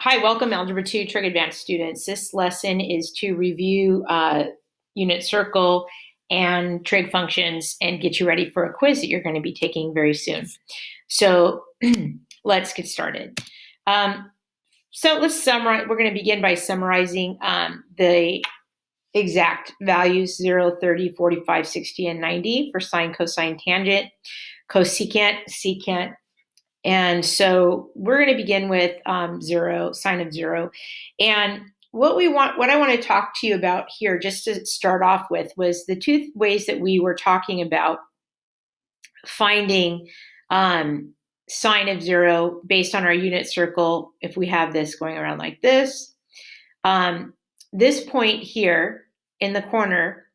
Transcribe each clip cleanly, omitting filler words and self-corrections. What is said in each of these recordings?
Hi, welcome Algebra 2 Trig Advanced students. This lesson is to review unit circle and trig functions and get you ready for a quiz that you're going to be taking very soon. So let's get started. So let's summarize. We're going to begin by summarizing the exact values 0, 30, 45, 60, and 90 for sine, cosine, tangent, cosecant, secant. And so we're going to begin with zero, sine of zero. And what I want to talk to you about here, just to start off with, was the two ways that we were talking about finding sine of zero based on our unit circle. If we have this going around like this, this point here in the corner,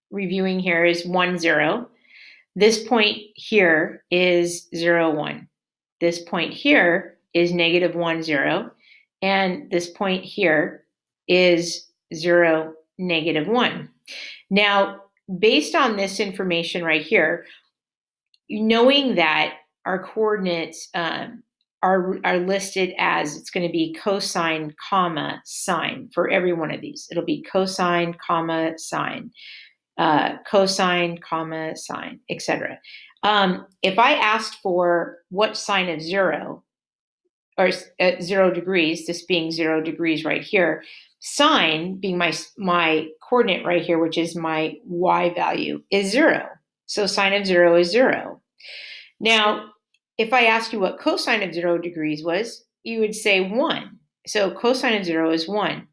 reviewing here, is 1, 0. This point here is 0, 1. This point here is negative 1, 0. And this point here is 0, negative 1. Now, based on this information right here, knowing that our coordinates are listed as, it's going to be cosine, comma, sine for every one of these. It'll be cosine, comma, sine. Cosine, comma, sine, etc. If I asked for what sine of 0, or 0 degrees, this being 0 degrees right here, sine being my coordinate right here, which is my y value, is 0. So sine of 0 is 0. Now, if I asked you what cosine of 0 degrees was, you would say 1. So cosine of 0 is 1.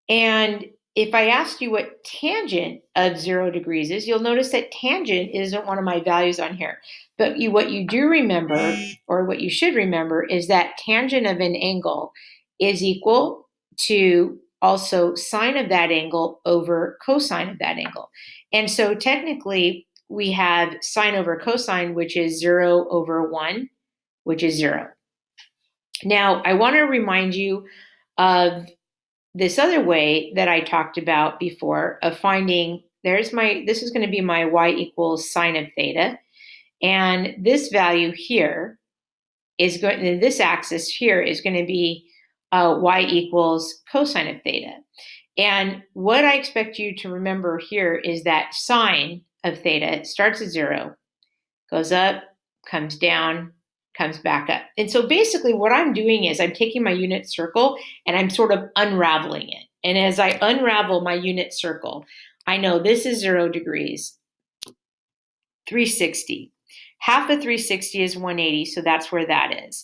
And if I asked you what tangent of 0 degrees is, you'll notice that tangent isn't one of my values on here. But what you do remember, or what you should remember, is that tangent of an angle is equal to also sine of that angle over cosine of that angle. And so technically, we have sine over cosine, which is 0 over 1, which is 0. Now, I want to remind you of this other way that I talked about before of finding, this is going to be my y equals sine of theta. And this value here is going, this axis here is going to be y equals cosine of theta. And what I expect you to remember here is that sine of theta starts at 0, goes up, comes down, comes back up. And so basically what I'm doing is I'm taking my unit circle and I'm sort of unraveling it. And as I unravel my unit circle, I know this is 0 degrees, 360. Half of 360 is 180, so that's where that is.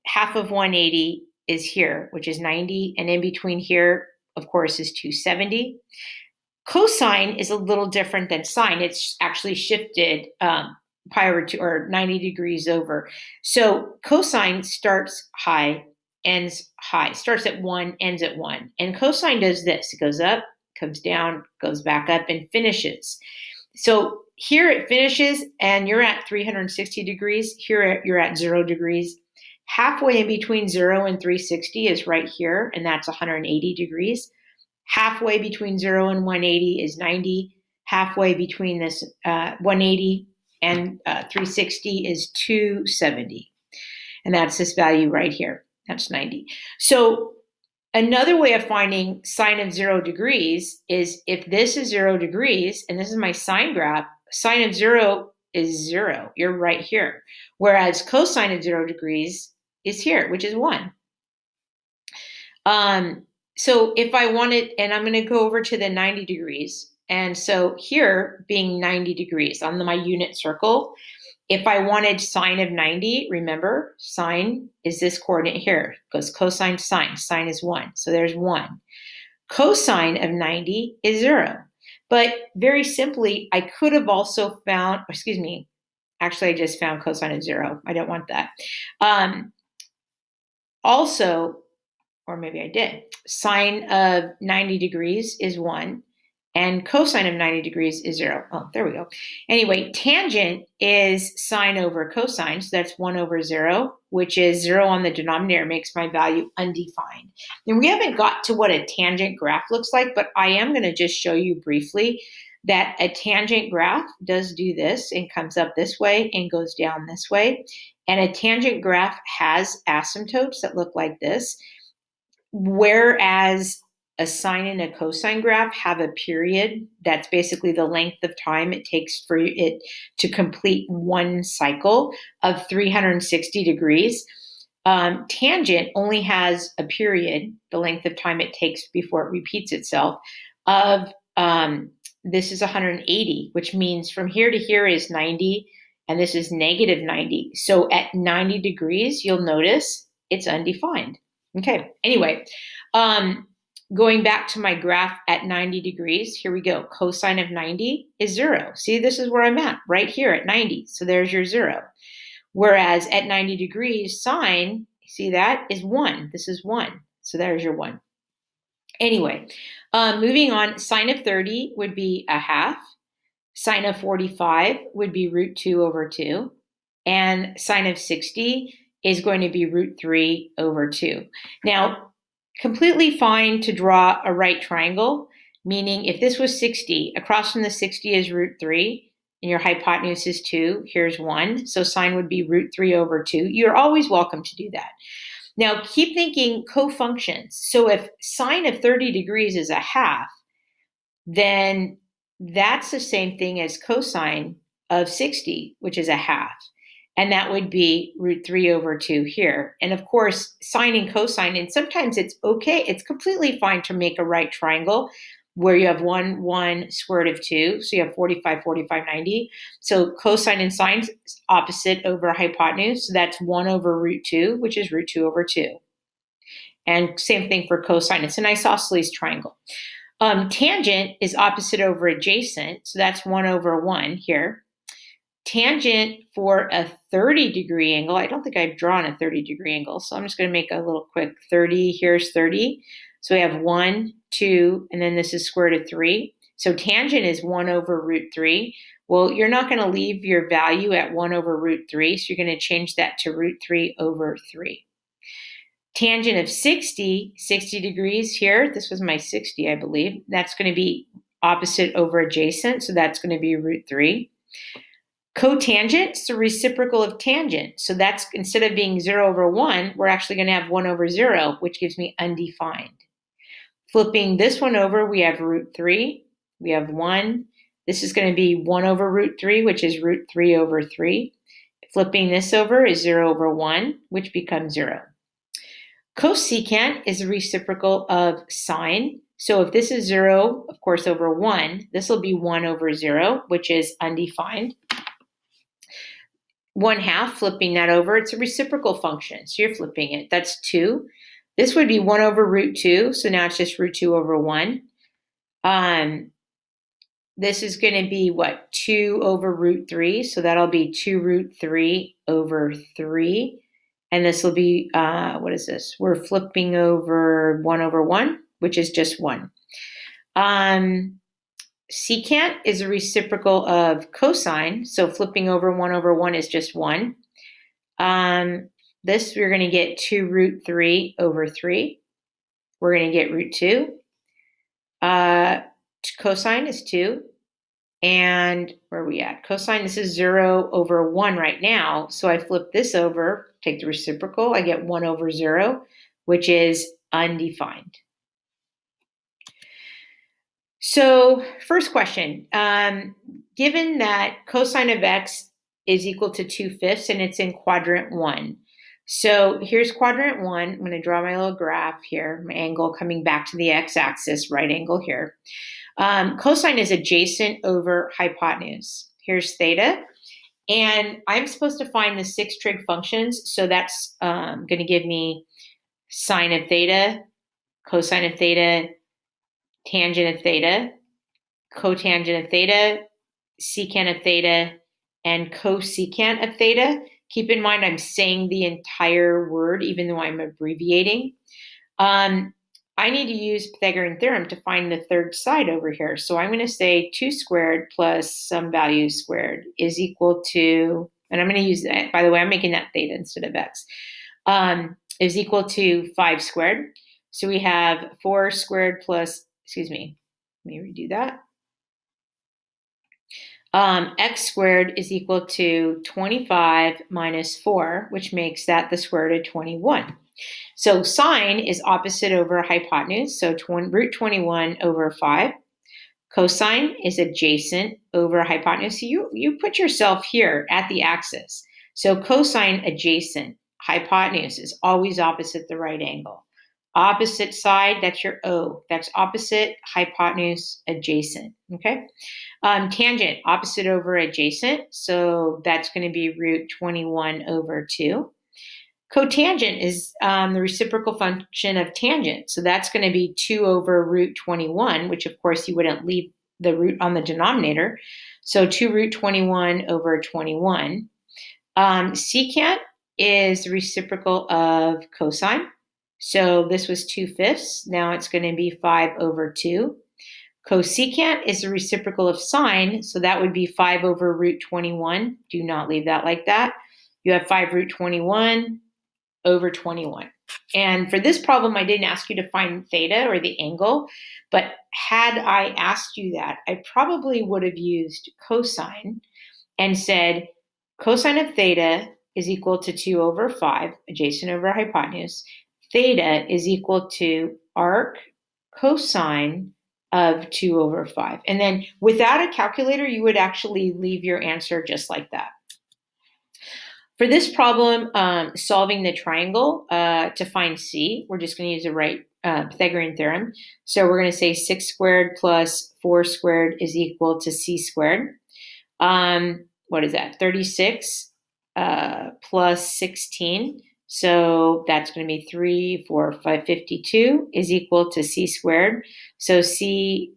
Half of 180 is here, which is 90, and in between here, of course, is 270. Cosine is a little different than sine. It's actually shifted pi over 2, or 90 degrees over. So cosine starts high, ends high, starts at 1, ends at 1. And cosine does this. It goes up, comes down, goes back up, and finishes. So here it finishes, and you're at 360 degrees. Here you're at 0 degrees. Halfway in between 0 and 360 is right here, and that's 180 degrees. Halfway between 0 and 180 is 90. Halfway between this 180 and 360 is 270. And that's this value right here. That's 90. So another way of finding sine of 0 degrees is if this is 0 degrees, and this is my sine graph, sine of 0 is 0. You're right here. Whereas cosine of 0 degrees is here, which is 1. So if I wanted, and I'm going to go over to the 90 degrees. And so here being 90 degrees on my unit circle, if I wanted sine of 90, remember, sine is this coordinate here. It goes cosine, sine. Sine is 1. So there's 1. Cosine of 90 is 0. But very simply, I could have also found, actually I just found cosine of 0. I don't want that. Also, or maybe I did, sine of 90 degrees is 1. And cosine of 90 degrees is 0. Oh, there we go. Anyway, tangent is sine over cosine. So that's 1 over 0, which is 0 on the denominator, makes my value undefined. And we haven't got to what a tangent graph looks like, but I am going to just show you briefly that a tangent graph does do this and comes up this way and goes down this way. And a tangent graph has asymptotes that look like this, whereas a sine and a cosine graph have a period. That's basically the length of time it takes for it to complete one cycle of 360 degrees. Tangent only has a period, the length of time it takes before it repeats itself, of this is 180, which means from here to here is 90, and this is negative 90. So at 90 degrees, you'll notice it's undefined. Okay, anyway, going back to my graph at 90 degrees, here we go. Cosine of 90 is 0. See, this is where I'm at, right here at 90. So there's your 0. Whereas at 90 degrees, sine, see that, is 1. This is 1. So there's your 1. Anyway, moving on, sine of 30 would be a half. Sine of 45 would be root 2 over 2. And sine of 60 is going to be root 3 over 2. Now, completely fine to draw a right triangle, meaning if this was 60, across from the 60 is root 3, and your hypotenuse is 2, here's 1. So sine would be root 3 over 2. You're always welcome to do that. Now, keep thinking cofunctions. So if sine of 30 degrees is a half, then that's the same thing as cosine of 60, which is a half. And that would be root 3 over 2 here. And of course, sine and cosine, and sometimes it's okay, it's completely fine to make a right triangle where you have 1, 1, square root of 2. So you have 45, 45, 90. So cosine and sine is opposite over hypotenuse. So that's 1 over root 2, which is root 2 over 2. And same thing for cosine. It's an isosceles triangle. Tangent is opposite over adjacent. So that's 1 over 1 here. Tangent for a 30-degree angle. I don't think I've drawn a 30-degree angle. So I'm just going to make a little quick 30. Here's 30. So we have 1, 2, and then this is square root of 3. So tangent is 1 over root 3. Well, you're not going to leave your value at 1 over root 3, so you're going to change that to root 3 over 3. Tangent of 60 degrees here, this was my 60, I believe. That's going to be opposite over adjacent, so that's going to be root 3. Cotangent is the reciprocal of tangent. So that's, instead of being 0 over 1, we're actually going to have 1 over 0, which gives me undefined. Flipping this one over, we have root 3. We have 1. This is going to be 1 over root 3, which is root 3 over 3. Flipping this over is 0 over 1, which becomes 0. Cosecant is a reciprocal of sine. So if this is 0, of course, over 1, this will be 1 over 0, which is undefined. 1/2, flipping that over, it's a reciprocal function. So you're flipping it. That's 2. This would be 1 over root 2. So now it's just root 2 over 1. This is going to be what? 2 over root 3. So that'll be 2 root 3 over 3. And this will be, what is this? We're flipping over 1 over 1, which is just 1. Secant is a reciprocal of cosine. So flipping over 1 over 1 is just 1. This, we're going to get 2 root 3 over 3. We're going to get root 2. Cosine is 2. And where are we at? Cosine, this is 0 over 1 right now. So I flip this over, take the reciprocal. I get 1 over 0, which is undefined. So first question, given that cosine of x is equal to 2/5 and it's in quadrant 1. So here's quadrant 1. I'm going to draw my little graph here, my angle coming back to the x-axis, right angle here. Cosine is adjacent over hypotenuse. Here's theta. And I'm supposed to find the 6 trig functions. So that's going to give me sine of theta, cosine of theta, tangent of theta, cotangent of theta, secant of theta, and cosecant of theta. Keep in mind I'm saying the entire word even though I'm abbreviating. I need to use Pythagorean theorem to find the third side over here. So I'm going to say 2 squared plus some value squared is equal to, and I'm going to use that, by the way, I'm making that theta instead of x, is equal to 5 squared. So we have 4 squared plus, excuse me, let me redo that. X squared is equal to 25 minus 4, which makes that the square root of 21. So sine is opposite over hypotenuse, so root 21 over 5. Cosine is adjacent over hypotenuse. So you put yourself here at the axis. So cosine adjacent, hypotenuse is always opposite the right angle. Opposite side, that's your O. That's opposite, hypotenuse, adjacent, okay? Tangent, opposite over adjacent, so that's going to be root 21 over 2. Cotangent is the reciprocal function of tangent, so that's going to be 2 over root 21, which of course you wouldn't leave the root on the denominator, so 2 root 21 over 21. Secant is the reciprocal of cosine, so this was 2/5, now it's going to be 5 over 2. Cosecant is the reciprocal of sine, so that would be 5 over root 21. Do not leave that like that. You have 5 root 21 over 21. And for this problem, I didn't ask you to find theta or the angle, but had I asked you that, I probably would have used cosine and said cosine of theta is equal to 2 over 5, adjacent over hypotenuse. Theta is equal to arc cosine of 2 over 5. And then without a calculator, you would actually leave your answer just like that. For this problem, solving the triangle to find C, we're just going to use the Pythagorean theorem. So we're going to say 6 squared plus 4 squared is equal to C squared. What is that? 36 plus 16. So that's going to be 3, 4, 5, 52 is equal to C squared. So C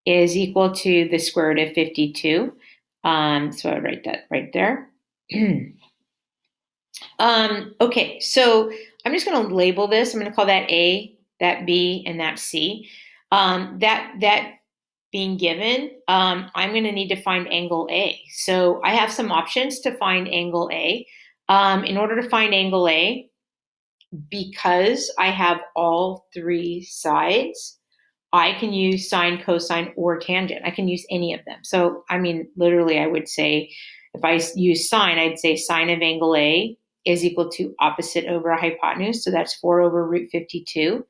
is equal to the square root of 52. So I write that right there. Okay, so I'm just going to label this. I'm going to call that A, that B, and that C. That being given, I'm going to need to find angle A. So I have some options to find angle A. In order to find angle A, because I have all 3 sides, I can use sine, cosine, or tangent. I can use any of them. So, I mean, literally, I would say, if I use sine, I'd say sine of angle A is equal to opposite over hypotenuse. So that's 4 over root 52.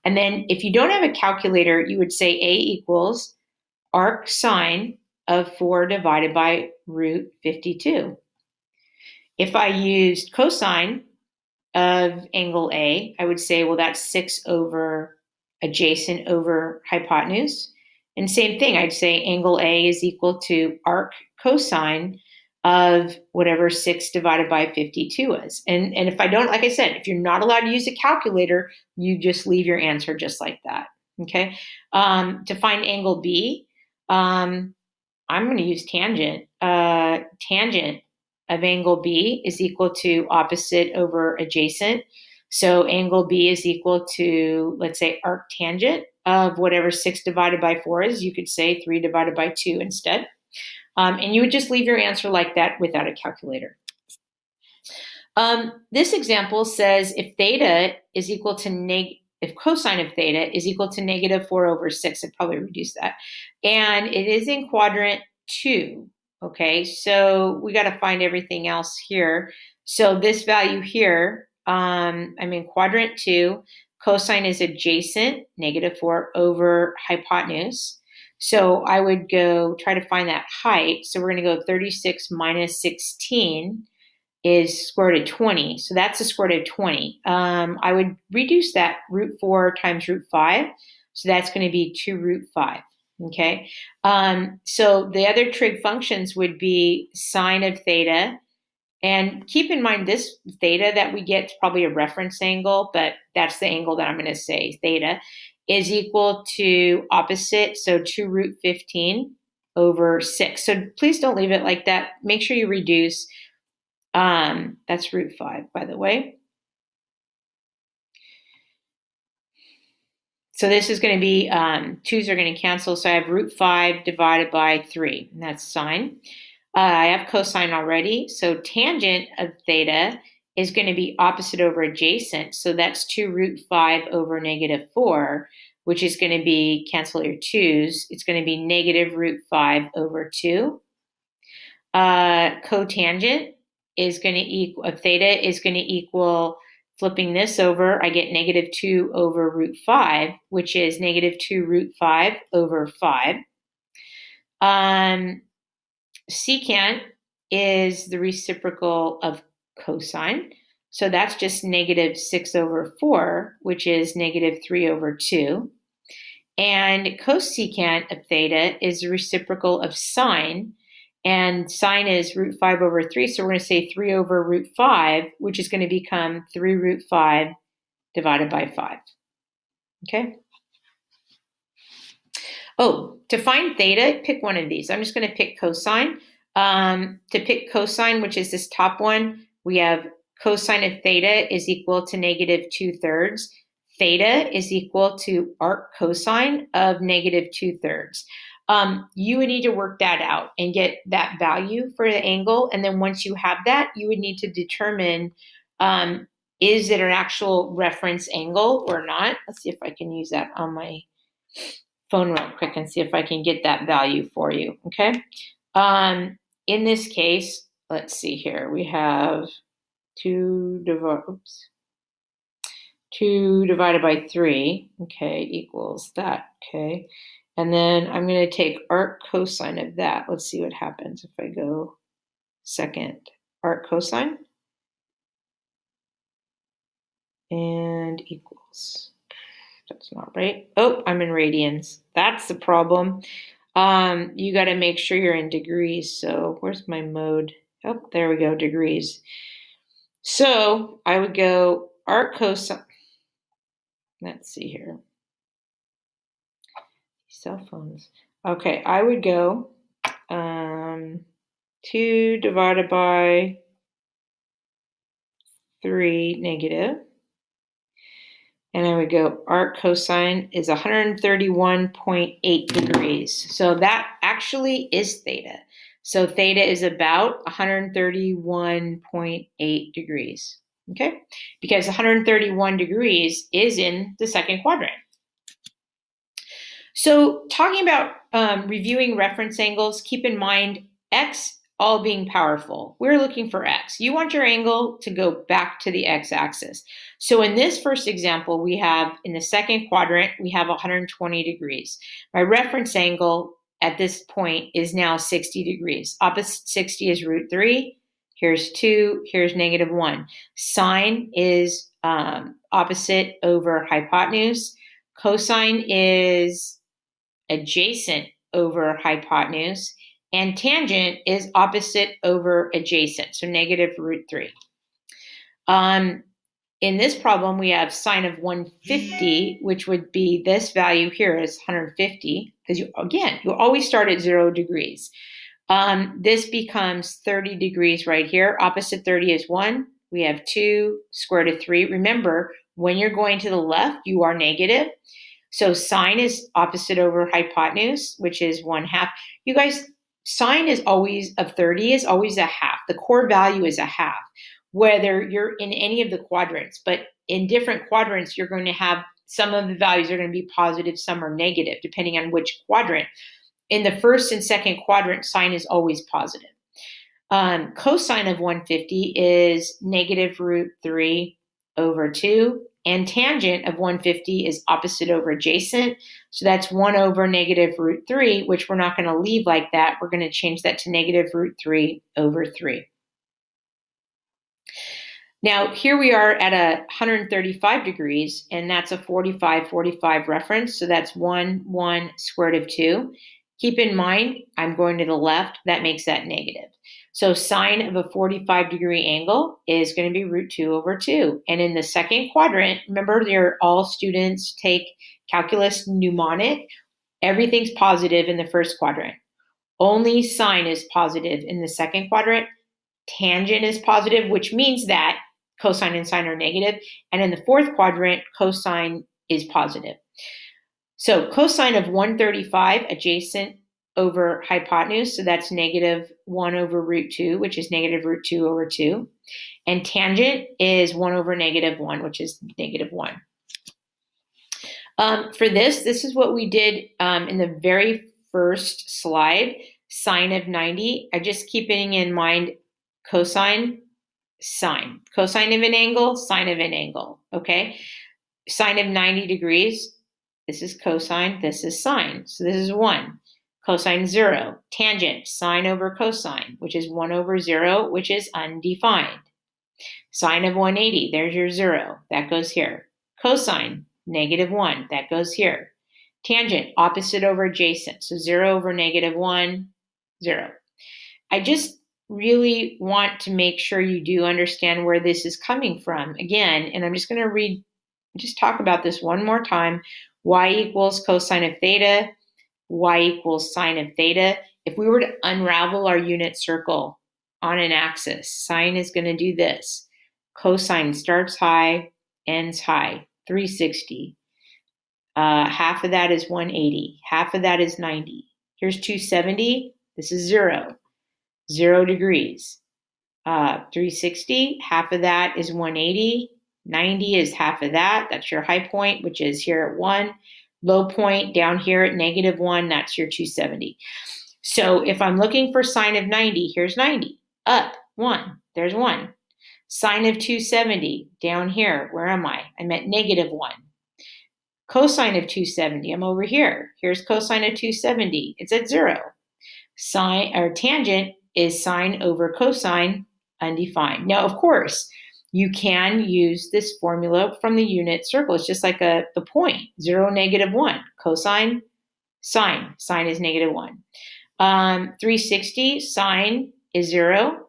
And then if you don't have a calculator, you would say A equals arc sine of 4 divided by root 52. If I used cosine of angle A, I would say, well, that's 6 over adjacent over hypotenuse. And same thing, I'd say angle A is equal to arc cosine of whatever 6 divided by 52 is. And if I don't, like I said, if you're not allowed to use a calculator, you just leave your answer just like that, okay? To find angle B, I'm going to use tangent. Tangent of angle B is equal to opposite over adjacent. So angle B is equal to, let's say, arctangent of whatever 6 divided by 4 is. You could say 3 divided by 2 instead. And you would just leave your answer like that without a calculator. This example says if theta is equal to if cosine of theta is equal to negative 4 over 6, I'd probably reduce that. And it is in quadrant 2. Okay, so we got to find everything else here. So this value here, I'm in quadrant 2. Cosine is adjacent, negative 4 over hypotenuse. So I would go try to find that height. So we're going to go 36 minus 16 is square root of 20. So that's the square root of 20. I would reduce that root 4 times root 5. So that's going to be 2 root 5. Okay. So the other trig functions would be sine of theta. And keep in mind this theta that we get is probably a reference angle, but that's the angle that I'm going to say theta is equal to opposite. So 2 root 15 over 6. So please don't leave it like that. Make sure you reduce. That's root 5, by the way. So this is going to be, 2's are going to cancel. So I have root 5 divided by 3, and that's sine. I have cosine already. So tangent of theta is going to be opposite over adjacent. So that's 2 root 5 over negative 4. which is going to be, cancel your 2's, it's going to be negative root 5 over 2. Cotangent is going to equal, of theta is going to equal, flipping this over, I get negative 2 over root 5, which is negative 2 root 5 over 5. Secant is the reciprocal of cosine. So that's just negative 6 over 4, which is negative 3 over 2. And cosecant of theta is the reciprocal of sine. And sine is root 5 over 3. So we're going to say 3 over root 5, which is going to become 3 root 5 divided by 5. Okay? Oh, to find theta, pick one of these. I'm just going to pick cosine. To pick cosine, which is this top one, we have cosine of theta is equal to negative 2/3. Theta is equal to arc cosine of negative 2/3. You would need to work that out and get that value for the angle. And then once you have that, you would need to determine, is it an actual reference angle or not? Let's see if I can use that on my phone real quick and see if I can get that value for you, okay? In this case, let's see here. We have 2 divided by 3, okay, equals that, okay? And then I'm going to take arc cosine of that. Let's see what happens if I go second arc cosine and equals. That's not right. Oh, I'm in radians. That's the problem. You got to make sure you're in degrees. So where's my mode? Oh, there we go, degrees. So I would go arc cosine. Let's see here. Cell phones. Okay, I would go 2 divided by 3 negative. And I would go arc cosine is 131.8 degrees. So that actually is theta. So theta is about 131.8 degrees. Okay? Because 131 degrees is in the second quadrant. So talking about reviewing reference angles, keep in mind x all being powerful. We're looking for x. You want your angle to go back to the x-axis. So in this first example, we have, in the second quadrant, we have 120 degrees. My reference angle at this point is now 60 degrees. Opposite 60 is root 3. Here's 2. Here's negative 1. Sine is opposite over hypotenuse. Cosine is adjacent over hypotenuse, and tangent is opposite over adjacent, so negative root 3. In this problem, we have sine of 150, which would be this value here is 150, because you always start at 0 degrees. This becomes 30 degrees right here. Opposite 30 is 1. We have 2, square root of 3. Remember, when you're going to the left, you are negative. So sine is opposite over hypotenuse, which is 1/2. You guys, sine is always, of 30 is always a half. The core value is a half, whether you're in any of the quadrants. But in different quadrants, you're going to have, some of the values are going to be positive, some are negative, depending on which quadrant. In the first and second quadrant, sine is always positive. Cosine of 150 is negative root 3 over 2. And tangent of 150 is opposite over adjacent. So that's 1 over negative root 3, which we're not going to leave like that. We're going to change that to negative root 3 over 3. Now, here we are at 135 degrees, and that's a 45 reference. So that's 1, 1, square root of 2. Keep in mind, I'm going to the left. That makes that negative. So sine of a 45-degree angle is going to be root 2 over 2. And in the second quadrant, remember, all students take calculus mnemonic. Everything's positive in the first quadrant. Only sine is positive in the second quadrant. Tangent is positive, which means that cosine and sine are negative. And in the fourth quadrant, cosine is positive. So cosine of 135 adjacent over hypotenuse, so that's negative 1 over root 2, which is negative root 2 over 2. And tangent is 1 over negative 1, which is negative 1. For this is what we did in the very first slide, sine of 90. I just keeping in mind cosine, sine. Cosine of an angle, sine of an angle, okay? Sine of 90 degrees, this is cosine, this is sine. So this is 1. Cosine 0. Tangent, sine over cosine, which is 1 over 0, which is undefined. Sine of 180, there's your 0. That goes here. Cosine, -1. That goes here. Tangent, opposite over adjacent. So 0 over -1, 0. I just really want to make sure you do understand where this is coming from. Again, and I'm just going to talk about this one more time. Y equals cosine of theta. Y equals sine of theta. If we were to unravel our unit circle on an axis, sine is going to do this. Cosine starts high, ends high, 360. Half of that is 180. Half of that is 90. Here's 270. This is 0. 0 degrees. 360, half of that is 180. 90 is half of that. That's your high point, which is here at 1. Low point down here at -1, that's your 270. So if I'm looking for sine of 90, here's 90. Up, 1. There's 1. Sine of 270, down here, where am I? I'm at -1. Cosine of 270, I'm over here. Here's cosine of 270. It's at 0. Sine or tangent is sine over cosine, undefined. Now, of course, you can use this formula from the unit circle. It's just like the point, 0, -1. Cosine, sine. Sine is -1. 360, sine is 0.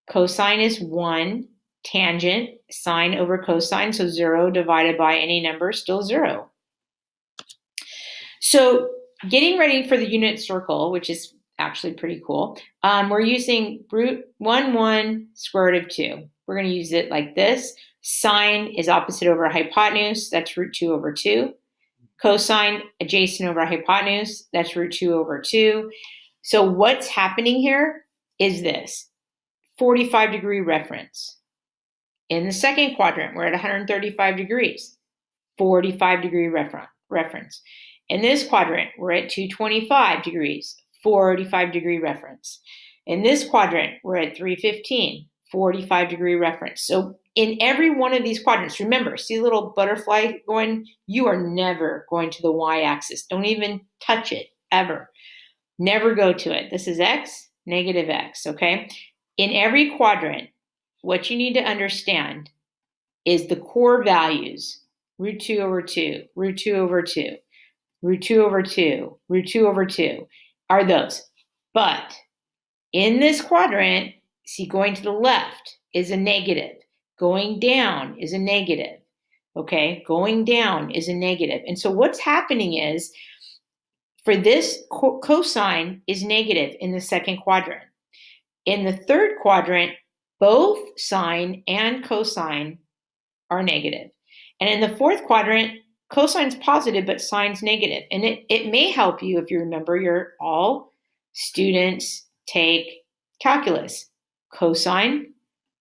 Cosine is 1. Tangent, sine over cosine. So 0 divided by any number is still 0. So getting ready for the unit circle, which is actually pretty cool, we're using root 1 square root of 2. We're going to use it like this. Sine is opposite over hypotenuse. That's root 2 over 2. Cosine adjacent over hypotenuse. That's root 2 over 2. So what's happening here is this. 45-degree reference. In the second quadrant, we're at 135 degrees. 45-degree reference. In this quadrant, we're at 225 degrees. 45-degree reference. In this quadrant, we're at 315. 45-degree reference. So in every one of these quadrants, remember, see the little butterfly going? You are never going to the y-axis. Don't even touch it, ever. Never go to it. This is x, -x, okay? In every quadrant, what you need to understand is the core values. Root 2 over 2, root 2 over 2, root 2 over 2, root 2 over 2 are those. But in this quadrant, see, going to the left is a negative. Going down is a negative. Okay, going down is a negative. And so what's happening is, for this, cosine is negative in the second quadrant. In the third quadrant, both sine and cosine are negative. And in the fourth quadrant, cosine's positive, but sine's negative. And it may help you if you remember, all students take calculus. Cosine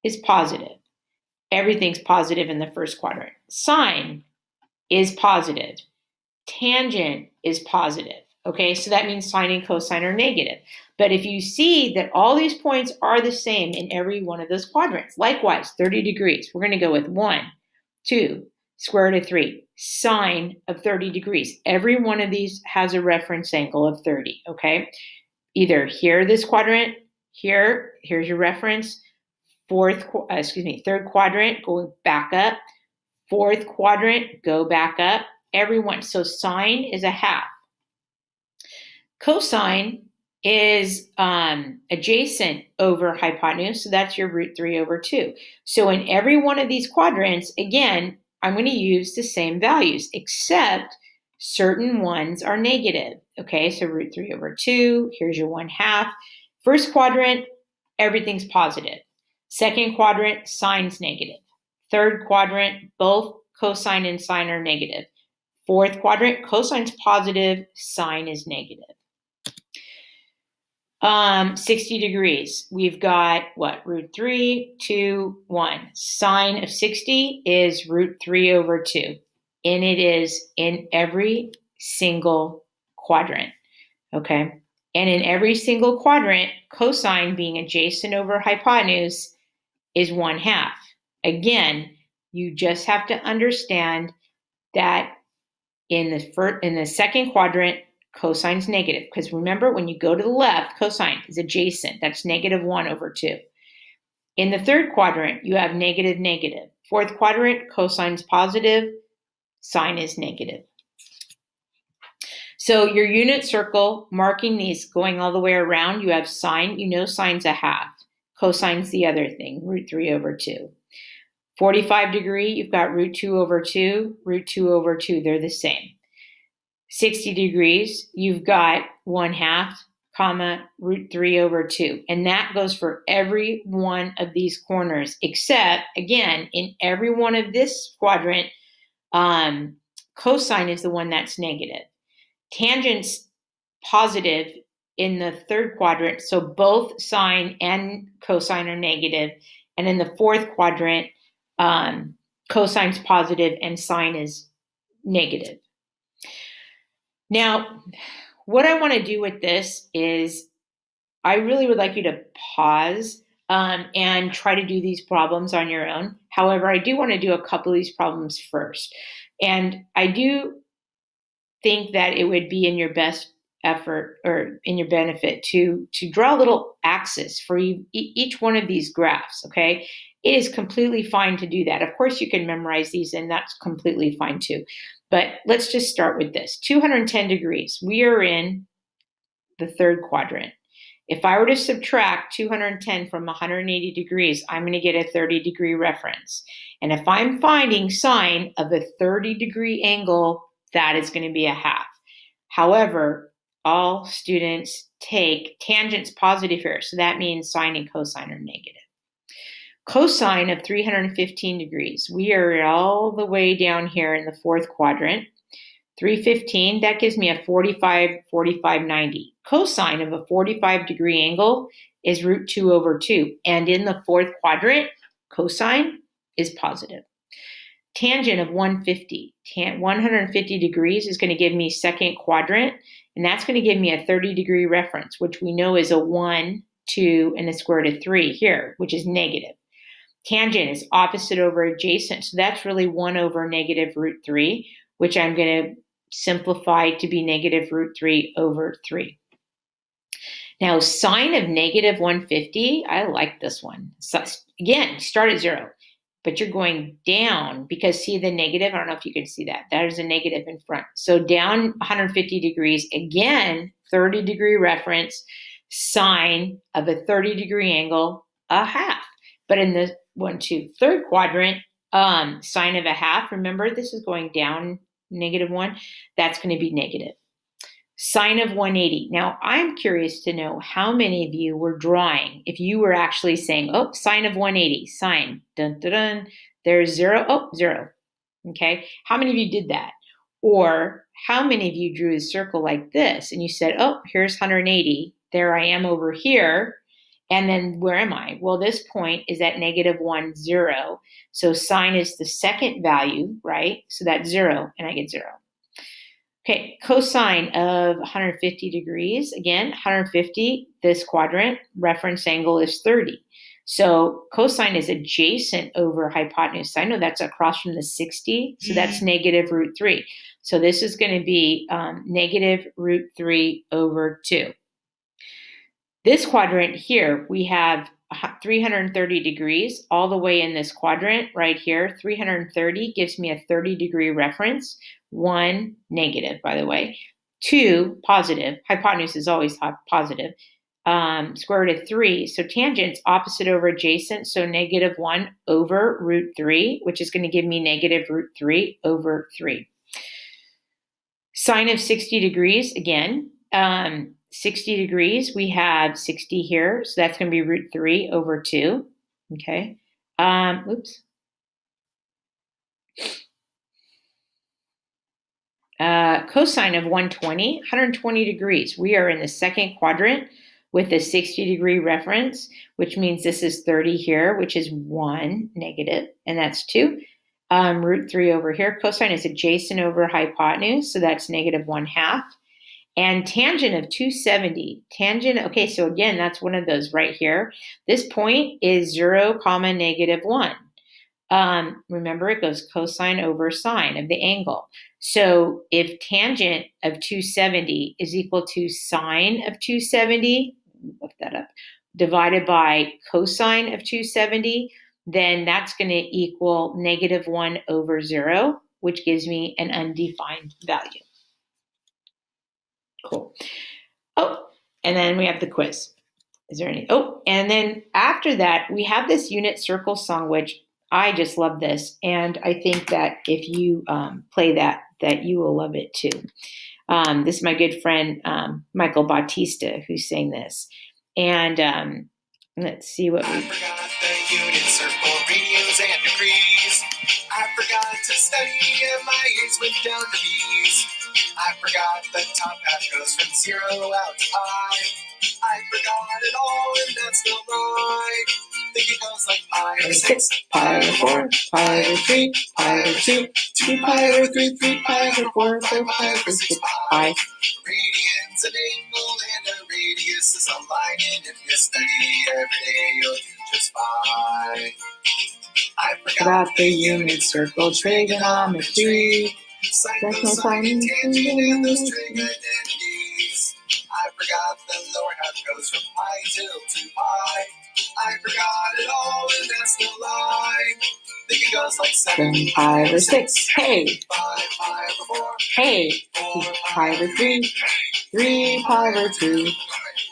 is positive. Everything's positive in the first quadrant. Sine is positive. Tangent is positive. Okay, so that means sine and cosine are negative. But if you see that all these points are the same in every one of those quadrants, likewise, 30 degrees, we're going to go with 1, 2, square root of 3, sine of 30 degrees. Every one of these has a reference angle of 30, okay? Either here, this quadrant, here's your reference, third quadrant, go back up, fourth quadrant, go back up, every one. So sine is a half. Cosine is adjacent over hypotenuse, so that's your root 3 over 2. So in every one of these quadrants, again, I'm going to use the same values, except certain ones are negative. Okay, so root 3 over 2, here's your 1/2. First quadrant, everything's positive. Second quadrant, sine's negative. Third quadrant, both cosine and sine are negative. Fourth quadrant, cosine's positive, sine is negative. 60 degrees. We've got what? Root 3, 2, 1. Sine of 60 is root 3 over 2. and it is in every single quadrant, okay? And in every single quadrant, cosine being adjacent over hypotenuse is 1/2. Again, you just have to understand that in the second quadrant, cosine's negative, because remember, when you go to the left, cosine is adjacent. That's -1/2. In the third quadrant, you have negative, negative. Fourth quadrant, cosine's positive, sine is negative. So your unit circle, marking these going all the way around, you have sine. You know sine's 1/2. Cosine's the other thing, √3/2. 45 degree, you've got √2/2, √2/2. They're the same. 60 degrees, you've got 1/2, comma, √3/2. And that goes for every one of these corners, except, again, in every one of this quadrant, cosine is the one that's negative. Tangent's positive in the third quadrant, so both sine and cosine are negative. And in the fourth quadrant, cosine's positive and sine is negative. Now, what I want to do with this is I really would like you to pause and try to do these problems on your own. However, I do want to do a couple of these problems first. And I do think that it would be in your best effort or in your benefit to draw a little axis for each one of these graphs, okay? It is completely fine to do that. Of course, you can memorize these, and that's completely fine too. But let's just start with this. 210 degrees. We are in the third quadrant. If I were to subtract 210 from 180 degrees, I'm going to get a 30-degree reference. And if I'm finding sine of a 30-degree angle, that is going to be 1/2. However, all students take tangents positive here, so that means sine and cosine are negative. Cosine of 315 degrees. We are all the way down here in the fourth quadrant. 315, that gives me a 45, 45, 90. Cosine of a 45-degree angle is √2/2. And in the fourth quadrant, cosine is positive. Tangent of 150. 150 degrees is going to give me second quadrant, and that's going to give me a 30-degree reference, which we know is a 1, 2, and the square root of 3 here, which is negative. Tangent is opposite over adjacent, so that's really 1 over negative √3, which I'm going to simplify to be negative √3/3. Now, sine of negative 150, I like this one. So, again, start at 0, but you're going down because, see the negative? I don't know if you can see that. That is a negative in front. So down 150 degrees, again, 30-degree reference, sine of a 30-degree angle, 1/2. But in the third quadrant, sine of 1/2, remember this is going down -1, that's going to be negative. Sine of 180. Now, I'm curious to know how many of you were drawing, if you were actually saying, oh, sine of 180, sine, dun, dun, dun, there's 0, oh, 0, okay? How many of you did that? Or how many of you drew a circle like this and you said, oh, here's 180, there I am over here, and then where am I? Well, this point is at -1, 0, so sine is the second value, right? So that's 0, and I get 0. Okay, cosine of 150 degrees, again, 150, this quadrant, reference angle is 30. So cosine is adjacent over hypotenuse. I know that's across from the 60, so that's negative √3. So this is going to be negative √3/2. This quadrant here, we have 330 degrees all the way in this quadrant right here. 330 gives me a 30-degree reference. 1, negative, by the way. 2, positive. Hypotenuse is always positive. Square root of 3. So tangent's opposite over adjacent, so -1 over √3, which is going to give me negative √3/3. Sine of 60 degrees, again. 60 degrees, we have 60 here, so that's going to be √3/2. Okay. Oops. Cosine of 120 degrees. We are in the second quadrant with a 60-degree reference, which means this is 30 here, which is 1, negative, and that's 2. root 3 over here. Cosine is adjacent over hypotenuse, so that's -1/2. And tangent of 270, okay, so again, that's one of those right here. This point is 0, -1. Remember, it goes cosine over sine of the angle. So if tangent of 270 is equal to sine of 270, look that up, divided by cosine of 270, then that's going to equal -1 over 0, which gives me an undefined value. Cool. Oh, and then we have the quiz. Is there any? Oh, and then after that, we have this unit circle song, which I just love this. And I think that if you play that you will love it too. This is my good friend, Michael Bautista, who sang this. And let's see what we... I forgot the unit circle, radians and degrees. I forgot to study and my A's went down to B's. I forgot the top half goes from 0 out to pi. I forgot it all and that's no lie. Think it goes like pi over 6, pi over 4, pi over 3, pi over 2, 2 pi over 3, 3 pi over 4, 4 pi over 6 pi. Radians, an angle, and a radius is a line, and if you study every day, you'll do just fine. I Forgot the unit circle trigonometry. Sine, cosine, and tangent, and those trig identities. I forgot the lower half goes from pi to pi. I forgot it all, and that's no lie. Think it goes like 7 pi over 6. Hey! 5 pi over 4. Hey! 2 pi over 3. 3 pi over 2.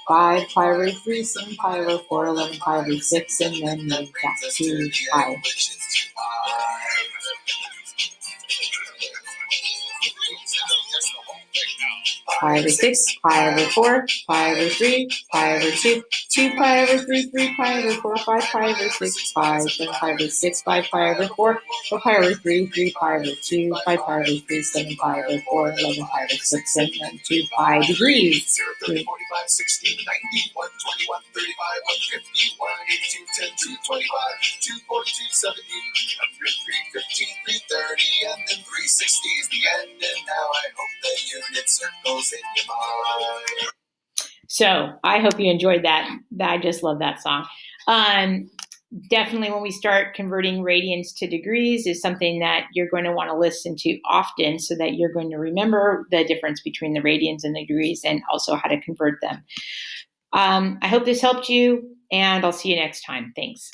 5 pi over 3. 7 pi over 4. 11 pi over 6. And then back to pi. Pi over 6, pi over 4, pi over 3, pi over 2, 2 pi over 3, 3 pi over 4, 5 pi over 6, pi, 7 pi over 6, 5 pi over 4, 4 pi over 3, 3 pi over 2, 5 pi over 3, 7 pi over 4, 11 pi over 6, and then 2 pi degrees. 0, 30, 45, 16, 90, 121, 35, 150, 182, 10, 225, 242, 70, 100, 315, 330, and then 360 is the end, and now I hope the unit circles in your mind. So I hope you enjoyed that. I just love that song. Definitely when we start converting radians to degrees is something that you're going to want to listen to often so that you're going to remember the difference between the radians and the degrees and also how to convert them. I hope this helped you, and I'll see you next time. Thanks.